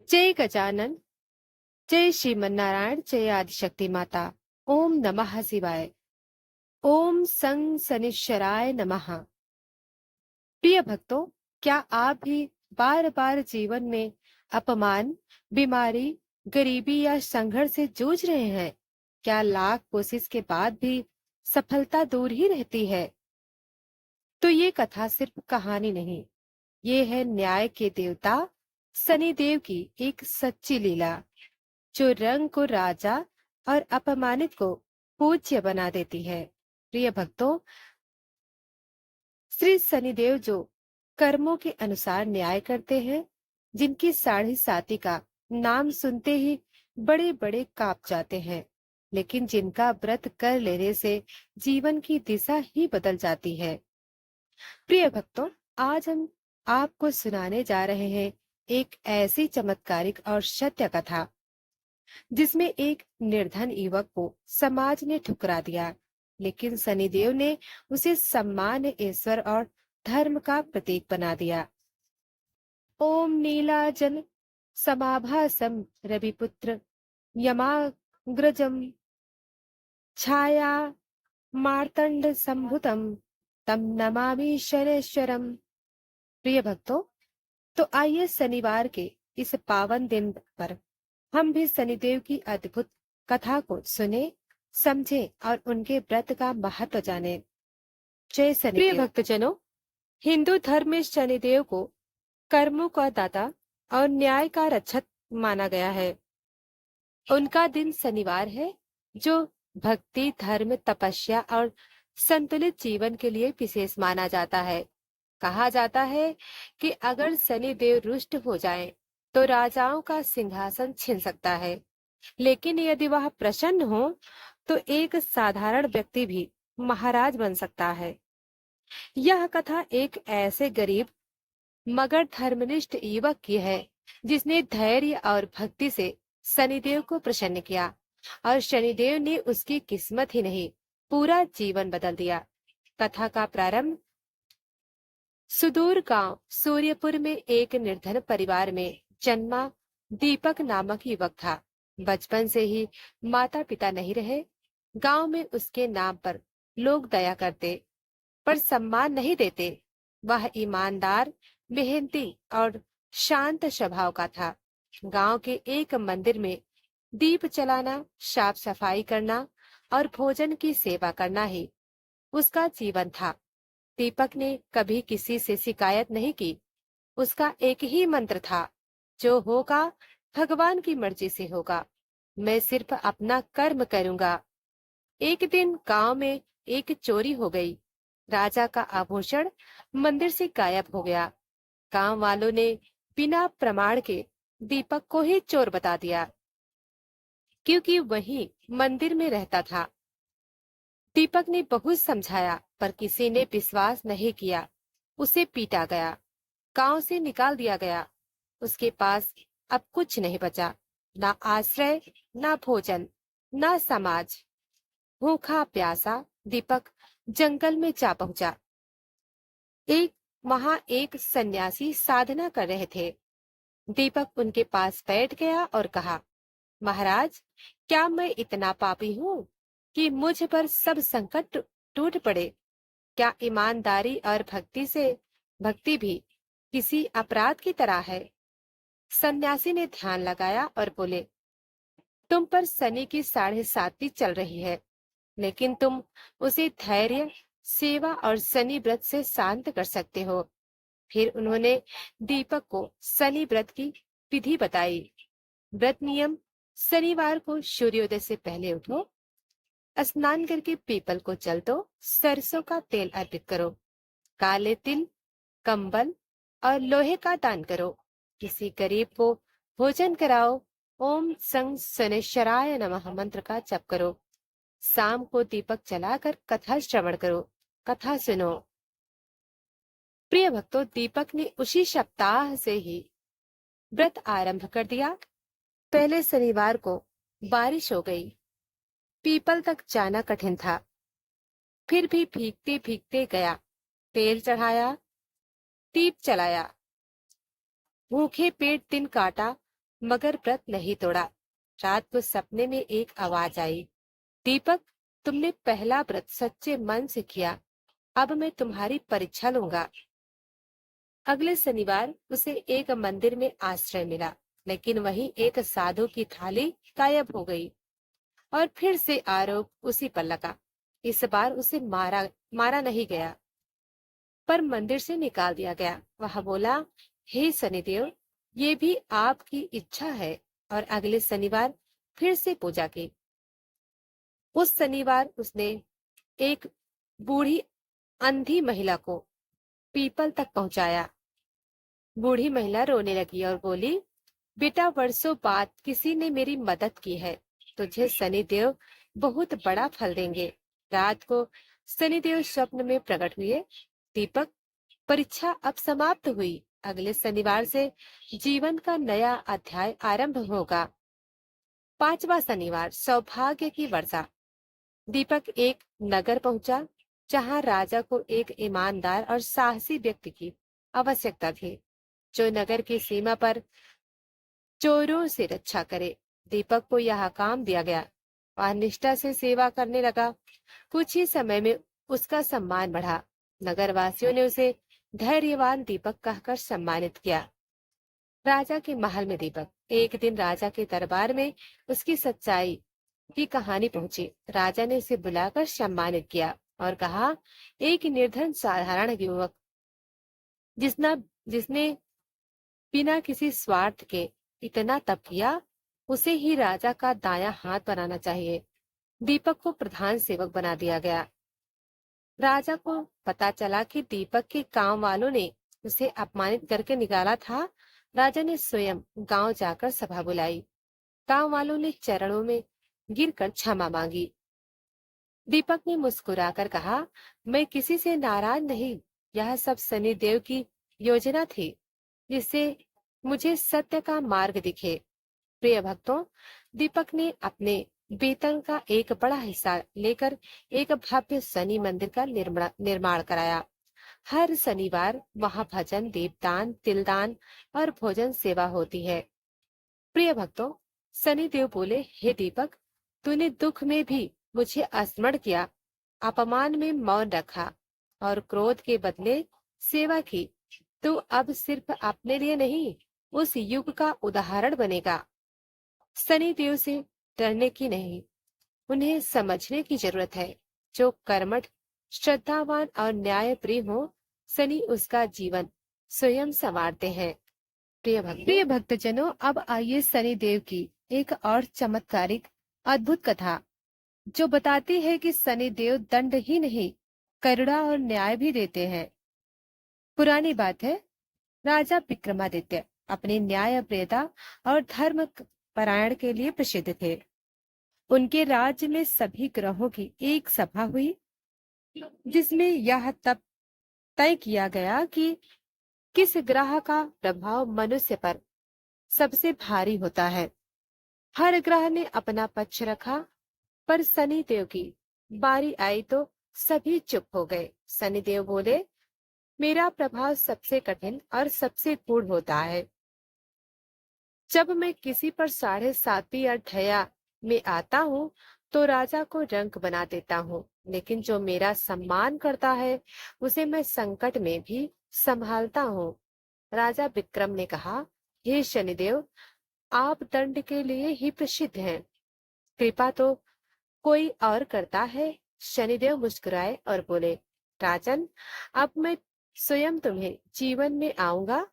जय गजानन, जय श्रीमन्नारायण, जय आदिशक्ति माता। ओम नमः शिवाय। ओम सं शनिश्चराय नमः। प्रिय भक्तों, क्या आप भी बार बार जीवन में अपमान, बीमारी, गरीबी या संघर्ष से जूझ रहे हैं? क्या लाख कोशिश के बाद भी सफलता दूर ही रहती है? तो ये कथा सिर्फ कहानी नहीं, ये है न्याय के देवता शनिदेव की एक सच्ची लीला, जो रंग को राजा और अपमानित को पूज्य बना देती है। प्रिय भक्तों, श्री शनिदेव जो कर्मों के अनुसार न्याय करते हैं, जिनकी साढ़े साती का नाम सुनते ही बड़े बड़े कांप जाते हैं, लेकिन जिनका व्रत कर लेने से जीवन की दिशा ही बदल जाती है। प्रिय भक्तों, आज हम आपको सुनाने जा रहे हैं एक ऐसी चमत्कारिक और सत्य कथा, जिसमें एक निर्धन युवक को समाज ने ठुकरा दिया, लेकिन शनिदेव ने उसे सम्मान, ईश्वर और धर्म का प्रतीक बना दिया। ओम नीलाजन समाभासम रविपुत्र यमाग्रजम छाया मार्तंड संभुतम तम नमामि शनैश्वरम। प्रिय भक्तों, तो आइए शनिवार के इस पावन दिन पर हम भी शनिदेव की अद्भुत कथा को सुने, समझे और उनके व्रत का महत्व जाने। जय शनिदेव। प्रिय भक्तजनों, हिंदू धर्म में शनिदेव को कर्मों का दाता और न्याय का रक्षक माना गया है। उनका दिन शनिवार है, जो भक्ति, धर्म, तपस्या और संतुलित जीवन के लिए विशेष माना जाता है। कहा जाता है कि अगर शनिदेव रुष्ट हो जाएं, तो राजाओं का सिंहासन छिन सकता है, लेकिन यदि वह प्रसन्न हो तो एक साधारण व्यक्ति भी महाराज बन सकता है। यह कथा एक ऐसे गरीब मगर धर्मनिष्ठ युवक की है, जिसने धैर्य और भक्ति से शनिदेव को प्रसन्न किया, और शनिदेव ने उसकी किस्मत ही नहीं, पूरा जीवन बदल दिया। कथा का प्रारंभ सुदूर गांव सूर्यपुर में एक निर्धन परिवार में जन्मा दीपक नामक युवक था। बचपन से ही माता पिता नहीं रहे। गांव में उसके नाम पर लोग दया करते, पर सम्मान नहीं देते। वह ईमानदार, मेहनती और शांत स्वभाव का था। गांव के एक मंदिर में दीप जलाना, साफ सफाई करना और भोजन की सेवा करना ही उसका जीवन था। दीपक ने कभी किसी से शिकायत नहीं की। उसका एक ही मंत्र था, जो होगा भगवान की मर्जी से होगा, मैं सिर्फ अपना कर्म करूंगा। एक दिन गांव में एक चोरी हो गई। राजा का आभूषण मंदिर से गायब हो गया। गांव वालों ने बिना प्रमाण के दीपक को ही चोर बता दिया, क्योंकि वही मंदिर में रहता था। दीपक ने बहुत समझाया, पर किसी ने विश्वास नहीं किया। उसे पीटा गया, गांव से निकाल दिया गया। उसके पास अब कुछ नहीं बचा, ना आश्रय, ना भोजन, ना समाज। भूखा प्यासा दीपक जंगल में जा पहुंचा। वहां एक सन्यासी साधना कर रहे थे। दीपक उनके पास बैठ गया और कहा, महाराज, क्या मैं इतना पापी हूँ कि मुझ पर सब संकट टूट पड़े? क्या ईमानदारी और भक्ति भी किसी अपराध की तरह है? सन्यासी ने ध्यान लगाया और बोले, तुम पर शनि की साढ़े साती चल रही है, लेकिन तुम उसे धैर्य, सेवा और शनि व्रत से शांत कर सकते हो। फिर उन्होंने दीपक को शनि व्रत की विधि बताई। व्रत नियम: शनिवार को सूर्योदय से पहले उठो, स्नान करके पीपल को जल दो, सरसों का तेल अर्पित करो, काले तिल, कंबल और लोहे का दान करो, किसी गरीब को भोजन कराओ, ओम सं शनैश्चराय नमः मंत्र का जप करो। शाम को दीपक जलाकर कथा श्रवण करो, कथा सुनो। प्रिय भक्तों, दीपक ने उसी सप्ताह से ही व्रत आरंभ कर दिया। पहले शनिवार को बारिश हो गई। पीपल तक जाना कठिन था, फिर भी भीगते भीगते गया। तेल चढ़ाया, दीप जलाया, भूखे पेट दिन काटा मगर व्रत नहीं तोड़ा। रात को सपने में एक आवाज आई, दीपक, तुमने पहला व्रत सच्चे मन से किया, अब मैं तुम्हारी परीक्षा लूंगा। अगले शनिवार उसे एक मंदिर में आश्रय मिला, लेकिन वहीं एक साधु की थाली गायब हो गई और फिर से आरोप उसी पर लगा। इस बार उसे मारा मारा नहीं गया, पर मंदिर से निकाल दिया गया। वह बोला, हे शनिदेव, ये भी आपकी इच्छा है, और अगले शनिवार फिर से पूजा की। उस शनिवार उसने एक बूढ़ी अंधी महिला को पीपल तक पहुंचाया। बूढ़ी महिला रोने लगी और बोली, बेटा, वर्षों बाद किसी ने मेरी मदद की है, तुझे शनिदेव बहुत बड़ा फल देंगे। रात को शनिदेव स्वप्न में प्रकट हुए। दीपक, परीक्षा अब समाप्त हुई, अगले शनिवार से जीवन का नया अध्याय आरंभ होगा। पांचवा शनिवार, सौभाग्य की वर्षा। दीपक एक नगर पहुंचा जहां राजा को एक ईमानदार और साहसी व्यक्ति की आवश्यकता थी, जो नगर की सीमा पर चोरों से रक्षा करे। दीपक को यह काम दिया गया। वह निष्ठा से सेवा करने लगा। कुछ ही समय में उसका सम्मान बढ़ा। नगरवासियों ने उसे धैर्यवान दीपक कहकर सम्मानित किया। राजा के महल में दीपक। एक दिन राजा के दरबार में उसकी सच्चाई की कहानी पहुंची। राजा ने उसे बुलाकर सम्मानित किया और कहा, एक निर्धन साधारण युवक जिसना जिसने बिना किसी स्वार्थ के इतना तप किया, उसे ही राजा का दायां हाथ बनाना चाहिए। दीपक को प्रधान सेवक बना दिया गया। राजा को पता चला कि दीपक के गांव वालों ने उसे अपमानित करके निकाला था। राजा ने स्वयं गांव जाकर सभा बुलाई। गांव वालों ने चरणों में गिरकर क्षमा मांगी। दीपक ने मुस्कुराकर कहा, मैं किसी से नाराज नहीं, यह सब शनिदेव की योजना थी, जिससे मुझे सत्य का मार्ग दिखे। प्रिय भक्तों, दीपक ने अपने वेतन का एक बड़ा हिस्सा लेकर एक भव्य शनि मंदिर का निर्माण कराया। हर शनिवार वहां भजन, दीपदान, तिलदान और भोजन सेवा होती है। प्रिय भक्तों, शनिदेव बोले, हे दीपक, तूने दुख में भी मुझे स्मरण किया, अपमान में मौन रखा और क्रोध के बदले सेवा की। तू अब सिर्फ अपने लिए नहीं, उस युग का उदाहरण बनेगा। शनिदेव से डरने की नहीं, उन्हें समझने की जरूरत है। जो कर्मठ, श्रद्धावान और न्यायप्रिय हो, शनि उसका जीवन स्वयं संवारते हैं। प्रिय भक्तजनों, अब आइए शनिदेव की एक और चमत्कारिक अद्भुत कथा, जो बताती है कि शनिदेव दंड ही नहीं, करुणा और न्याय भी देते हैं। पुरानी बात है, राजा विक्रमादित्य अपनी न्यायप्रियता और धर्म परायण के लिए प्रसिद्ध थे। उनके राज्य में सभी ग्रहों की एक सभा हुई, जिसमें यह तब तय किया गया कि किस ग्रह का प्रभाव मनुष्य पर सबसे भारी होता है। हर ग्रह ने अपना पक्ष रखा, पर शनिदेव की बारी आई तो सभी चुप हो गए। शनिदेव बोले, मेरा प्रभाव सबसे कठिन और सबसे क्रूर होता है। जब मैं किसी पर 7.5 या ढया में आता हूँ, तो राजा को रंक बना देता हूँ, लेकिन जो मेरा सम्मान करता है, उसे मैं संकट में भी संभालता हूँ। राजा विक्रम ने कहा, हे शनिदेव, आप दंड के लिए ही प्रसिद्ध हैं, कृपा तो कोई और करता है। शनिदेव मुस्कुराए और बोले, राजन, अब मैं स्वयं तुम्हें जीवन में आऊंगा,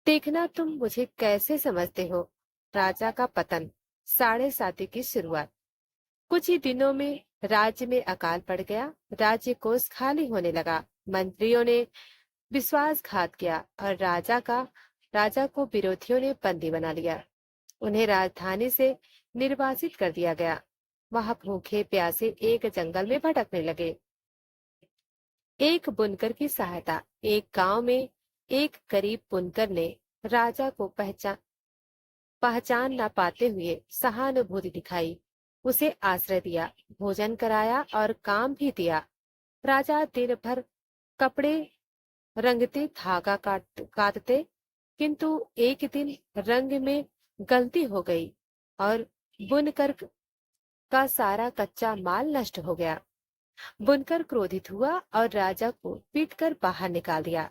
देखना तुम मुझे कैसे समझते हो। राजा का पतन, 7.5 की शुरुआत। कुछ ही दिनों में राज्य में अकाल पड़ गया। राज्य कोष खाली होने लगा। मंत्रियों ने विश्वासघात किया और राजा को विरोधियों ने बंदी बना लिया। उन्हें राजधानी से निर्वासित कर दिया गया। वह भूखे प्यासे एक जंगल में भटकने लगे। एक बुनकर की सहायता। एक गांव में एक गरीब बुनकर ने राजा को पहचान न पाते हुए सहानुभूति दिखाई। उसे आश्रय दिया, भोजन कराया और काम भी दिया। राजा दिन भर कपड़े रंगते, धागा काटते किंतु एक दिन रंग में गलती हो गई और बुनकर का सारा कच्चा माल नष्ट हो गया। बुनकर क्रोधित हुआ और राजा को पीटकर बाहर निकाल दिया।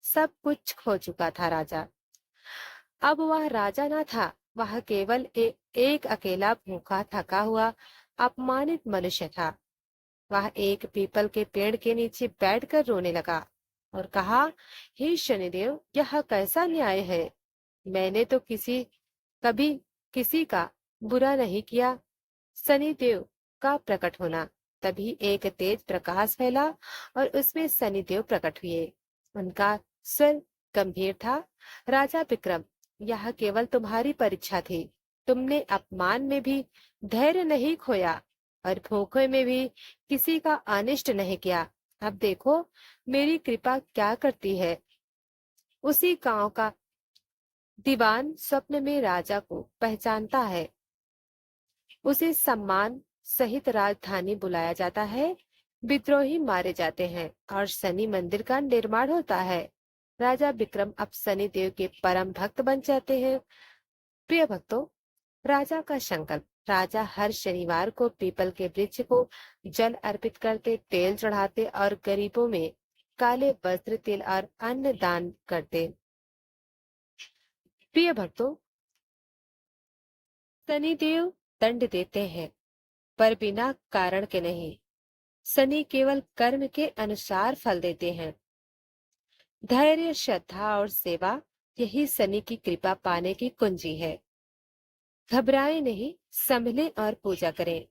सब कुछ खो चुका था राजा। अब वह राजा न था, वह केवल एक अकेला भूखा थका हुआ अपमानित मनुष्य था। वह एक पीपल के पेड़ के नीचे बैठकर रोने लगा और कहा, हे शनिदेव, यह कैसा न्याय है। मैंने तो कभी किसी का बुरा नहीं किया। शनिदेव का प्रकट होना। तभी एक तेज प्रकाश फैला और उसमें शनिदेव प्रकट हुए। उनका स्वर गंभीर था। राजा विक्रम, यह केवल तुम्हारी परीक्षा थी। तुमने अपमान में भी धैर्य नहीं खोया और भूखे में भी किसी का अनिष्ट नहीं किया। अब देखो मेरी कृपा क्या करती है। उसी गांव का दीवान स्वप्न में राजा को पहचानता है। उसे सम्मान सहित राजधानी बुलाया जाता है। विद्रोही मारे जाते हैं और शनि मंदिर का निर्माण होता है। राजा विक्रम अब शनि देव के परम भक्त बन जाते हैं। प्रिय भक्तों, राजा का संकल्प। राजा हर शनिवार को पीपल के वृक्ष को जल अर्पित करते, तेल चढ़ाते और गरीबों में काले वस्त्र, तिल और अन्न दान करते। प्रिय भक्तों, शनिदेव दंड देते हैं पर बिना कारण के नहीं। शनि केवल कर्म के अनुसार फल देते हैं। धैर्य, श्रद्धा और सेवा, यही शनि की कृपा पाने की कुंजी है। घबराएं नहीं, संभलें और पूजा करें।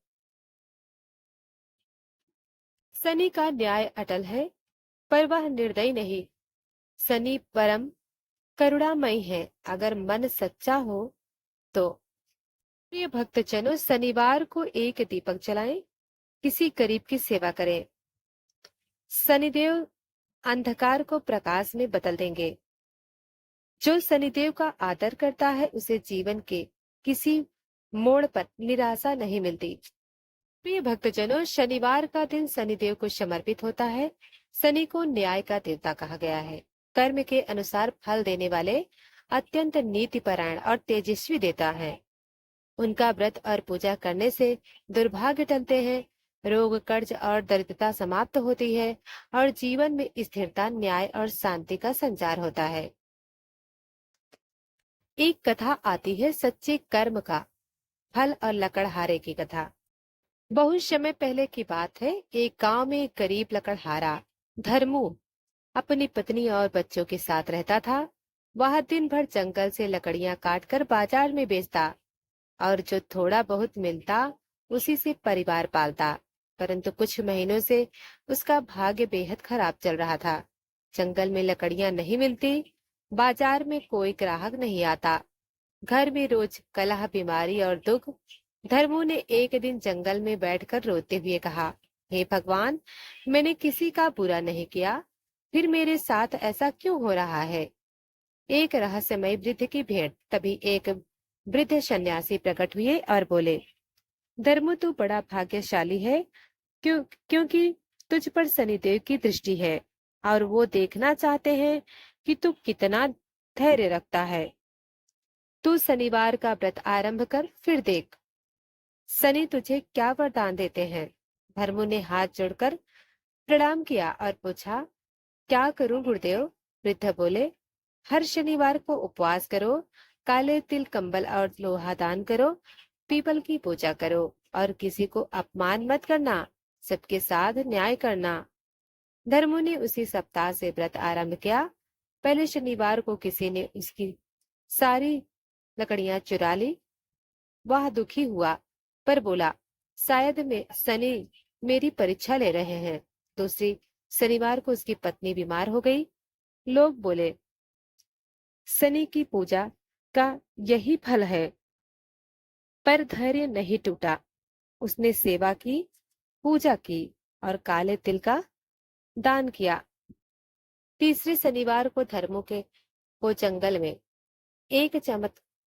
शनि का न्याय अटल है पर वह निर्दयी नहीं। शनि परम करुणामयी है। अगर मन सच्चा हो तो प्रिय भक्तजनों, शनिवार को एक दीपक जलाएं, किसी गरीब की सेवा करें। शनिदेव अंधकार को प्रकाश में बदल देंगे। जो शनिदेव का आदर करता है उसे जीवन के किसी मोड़ पर निराशा नहीं मिलती। प्रिय भक्तजनों, शनिवार का दिन शनिदेव को समर्पित होता है। शनि को न्याय का देवता कहा गया है। कर्म के अनुसार फल देने वाले, अत्यंत नीतिपरायण और तेजस्वी देवता है। उनका व्रत और पूजा करने से दुर्भाग्य टलते हैं, रोग, कर्ज और दरिद्रता समाप्त होती है और जीवन में स्थिरता, न्याय और शांति का संचार होता है। एक कथा आती है सच्चे कर्म का फल और लकड़हारे की कथा। बहुत समय पहले की बात है। एक गांव में एक गरीब लकड़हारा धर्मू अपनी पत्नी और बच्चों के साथ रहता था। वह दिन भर जंगल से लकड़ियां काटकर बाजार में बेचता और जो थोड़ा बहुत मिलता उसी से परिवार पालता। परंतु कुछ महीनों से उसका भाग्य बेहद खराब चल रहा था। जंगल में लकड़ियां नहीं मिलती, बाजार में कोई ग्राहक नहीं आता, घर में रोज कलह, बीमारी और दुख। धर्मू ने एक दिन जंगल में बैठकर रोते हुए कहा, हे भगवान, मैंने किसी का बुरा नहीं किया, फिर मेरे साथ ऐसा क्यों हो रहा है। एक रहस्यमय वृद्ध की भेंट। तभी एक वृद्ध सन्यासी प्रकट हुए और बोले, धर्मू, तू बड़ा भाग्यशाली है, क्योंकि तुझ पर शनिदेव की दृष्टि है और वो देखना चाहते हैं कि तू कितना धैर्य रखता है। तू शनिवार का व्रत आरंभ कर, फिर देख शनि तुझे क्या वरदान देते हैं। धर्मू ने हाथ जोड़कर प्रणाम किया और पूछा, क्या करूं गुरुदेव। वृद्ध बोले, हर शनिवार को उपवास करो, काले तिल, कंबल और लोहा दान करो, पीपल की पूजा करो और किसी को अपमान मत करना, सबके साथ न्याय करना। धर्मू ने उसी सप्ताह से व्रत आरंभ किया। पहले शनिवार को किसी ने उसकी सारी लकड़ियां चुरा ली। वह दुखी हुआ पर बोला, शायद मैं शनि मेरी परीक्षा ले रहे हैं। दूसरी शनिवार को उसकी पत्नी बीमार हो गई। लोग बोले, शनि की पूजा का यही फल है। पर धैर्य नहीं टूटा। उसने सेवा की, पूजा की और काले तिल का दान किया। तीसरे शनिवार को धर्मों को जंगल में एक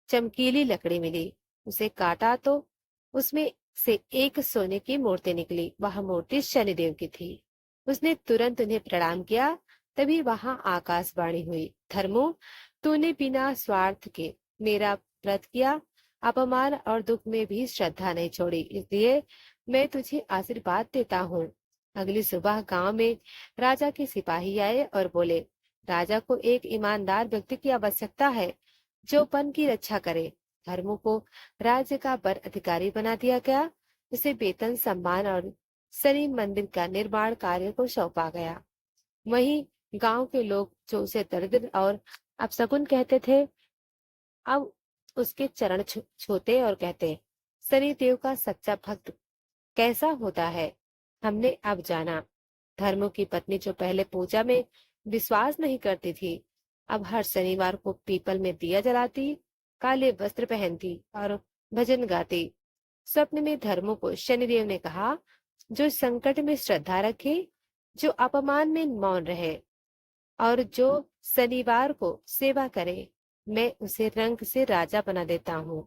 चमकीली लकड़ी मिली। उसे काटा तो उसमें से एक सोने की मूर्ति निकली। वह मूर्ति शनिदेव की थी। उसने तुरंत उन्हें प्रणाम किया। तभी वहां आकाशवाणी हुई, धर्मो, तूने बिना स्वार्थ के मेरा व्रत किया, अपमान और दुख में भी श्रद्धा नहीं छोड़ी, इसलिए मैं तुझे आशीर्वाद देता हूँ। अगली सुबह गांव में राजा के सिपाही आए और बोले, राजा को एक ईमानदार व्यक्ति की आवश्यकता है जो वन की रक्षा करे। धर्मों को राज्य का वर अधिकारी बना दिया गया, उसे वेतन, सम्मान और शनि मंदिर का निर्माण कार्य को सौंपा गया। वहीं गांव के लोग जो उसे दरिद्र और अपशकुन कहते थे, अब उसके चरण छूते और कहते, शनि देव का सच्चा भक्त कैसा होता है, हमने अब जाना। धर्मों की पत्नी जो पहले पूजा में विश्वास नहीं करती थी, अब हर शनिवार को पीपल में दिया जलाती, काले वस्त्र पहनती और भजन गाती। स्वप्न में धर्मों को शनिदेव ने कहा, जो संकट में श्रद्धा रखे, जो अपमान में मौन रहे और जो शनिवार को सेवा करे, मैं उसे रंग से राजा बना देता हूँ।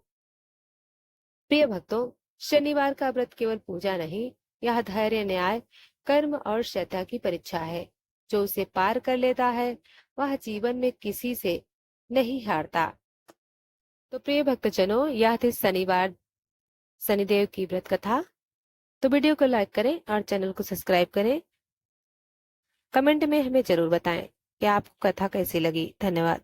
प्रिय भक्तों, शनिवार का व्रत केवल पूजा नहीं, यह धैर्य, न्याय, कर्म और श्रद्धा की परीक्षा है। जो उसे पार कर लेता है, वह जीवन में किसी से नहीं हारता। तो प्रिय भक्तजनों, यह थी शनिदेव की व्रत कथा। तो वीडियो को लाइक करें और चैनल को सब्सक्राइब करें। कमेंट में हमें जरूर बताएं कि आपको कथा कैसी लगी। धन्यवाद।